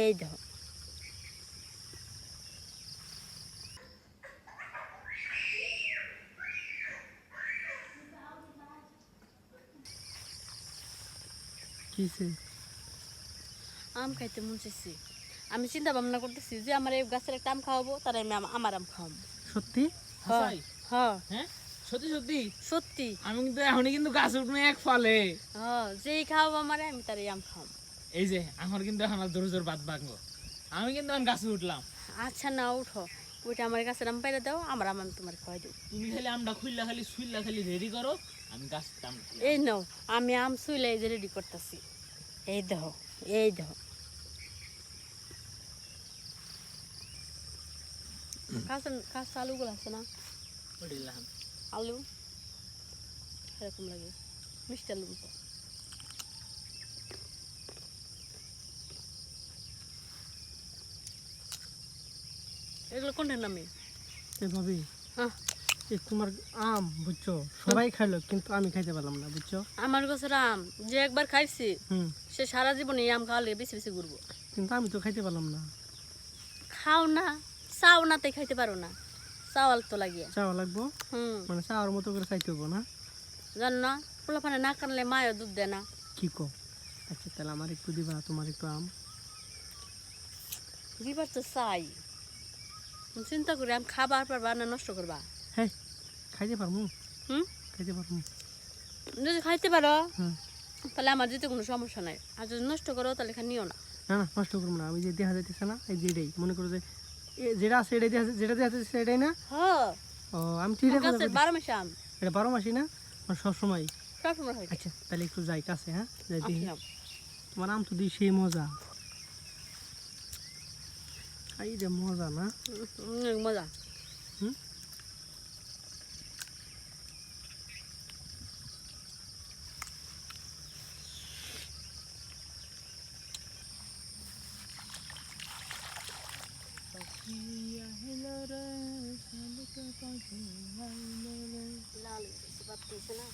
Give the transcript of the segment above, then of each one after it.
এই দেখো কিসে আম খাইতে মন চাইছে। আমি চিন্তা ভাবনা করতেছি যে আমার এই গাছের একটা আম খাওয়াবো, তারা আমি আমার আম খাওয়াবো। সত্যি হাসাই হ্যাঁ হ্যাঁ সত্যি সত্যি সত্যি। আমি কিন্তু এখনই কিন্তু গাছ উঠবে এক ফলে। যেই খাওয়াবো আমারে আমি তার আম খাওয়াবো। এই যে আমার কিন্তু এখন আর জোর জোর বাদ ভাঙবো, আমি কিন্তু এখন গাছে উঠলাম। আচ্ছা না উঠো, ওইটা আমার গাছের আম পাইরে দাও, আমার আম আমি তোমার খাওয়াই দেবো। তুমি খালি আমটা খুললা খালি সুইল্লা খালি রেডি করো, আমি গাছ আম এই নাও, আমি আম শুইলে এই যে রেডি করতেছি। এই দেখো এই দেখো কাঁচা আলুগুলো আছে না, উঠিলাম। আলু এরকম লাগে, মিষ্টি আলু মতো। এগুলো কোনটার নামে? ভাবি হ্যাঁ তোমার আম বুঝছো সবাই খাইলো কিন্তু আমি খাইতে পারলাম না বুঝছো। আমার গাছের আম যে একবার খাইছি হুম সে সারা জীবন এই আম খাওয়ালে বেশি বেশি ঘুরবো। কিন্তু আমি তো খাইতে পারলাম না। খাও না, চাও না তাই খাইতে পারো না, চাওয়াল তো লাগিয়া। চাওয়া লাগবো মানে চাওয়ার মতো করে খাইতে হবো না। জানো না, পোলাপানে না কানলে মায়ও দুধ দেয় না। কি কো? আচ্ছা তাহলে আমার একটু দিবা, তোমার একটু আম দিবার তো চাই, চিন্তা করি আম খাবার পারবা না নষ্ট করবা? হ্যাঁ খাইতে পারবো, হুম খাইতে পারবো। যদি খাইতে পারো হুম তাহলে আমার দিতে কোনো সমস্যা নাই, আর যদি নষ্ট করো তাহলে নিও না। না না নষ্ট করবো না। ওই যে দেখা যাইতেছে না, এই যেটাই মনে করো যে যেটা আছে এটাই দেখা যেটা দেখা যাচ্ছে সেটাই না। হ্যাঁ ও আমি ঠিক আছে, 12 মাসে আম এটা 12 মাসই না মানে সবসময়। সবসময় হয়। আচ্ছা তাহলে একটু যাই কাছে, হ্যাঁ যাই দেখি। আসলাম। তোমার আম তো দিই সেই মজা, এই যে মজা না। মজা। হুম লাল বেশি পাচ্ছি না।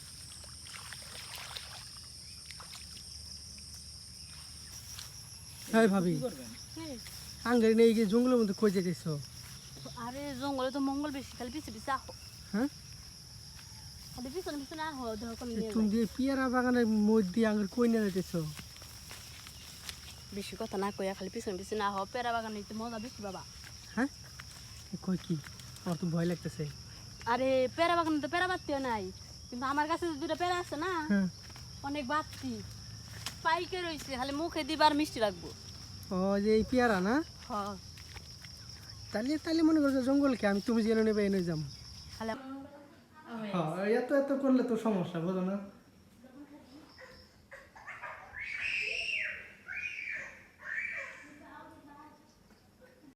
হ্যাঁ ভাবি আঙ্গারি নেই গিয়ে জঙ্গলের মধ্যে কই যেতেছ? আরে জঙ্গলে তো মঙ্গল বেশি, খালি পিছে পিছে আহো, হ্যাঁ খালি পিছনে পিছনে আহো, দেখো কোন তুমি দিয়ে পিয়ারা বাগানের মধ্যে আঙ্গার কই নিয়ে যেতেছ? বেশি কথা না কইয়া খালি পিছনে পিছনে আহো, পেয়ারা বাগান নিতে মজা বেশি বাবা। হ্যাঁ কই কি? আমার তো ভয় লাগতেছে। আরে পেয়ারা বাগানে তো পেয়ারা বাত্তিও নাই, কিন্তু আমার কাছে দুটো পেয়ারা আছে না, হ্যাঁ অনেক বাত্তি পাইকে রয়েছে, খালি মুখে দিবার মিষ্টি লাগবো। ও যে এই পেয়ারা না, হ্যাঁ তাহলে তাহলে মনে করছো জঙ্গলকে আমি তুমি জেনে নেবে এনে যাম। খালি হ্যাঁ এত এত করলে তো সমস্যা, বোঝো না।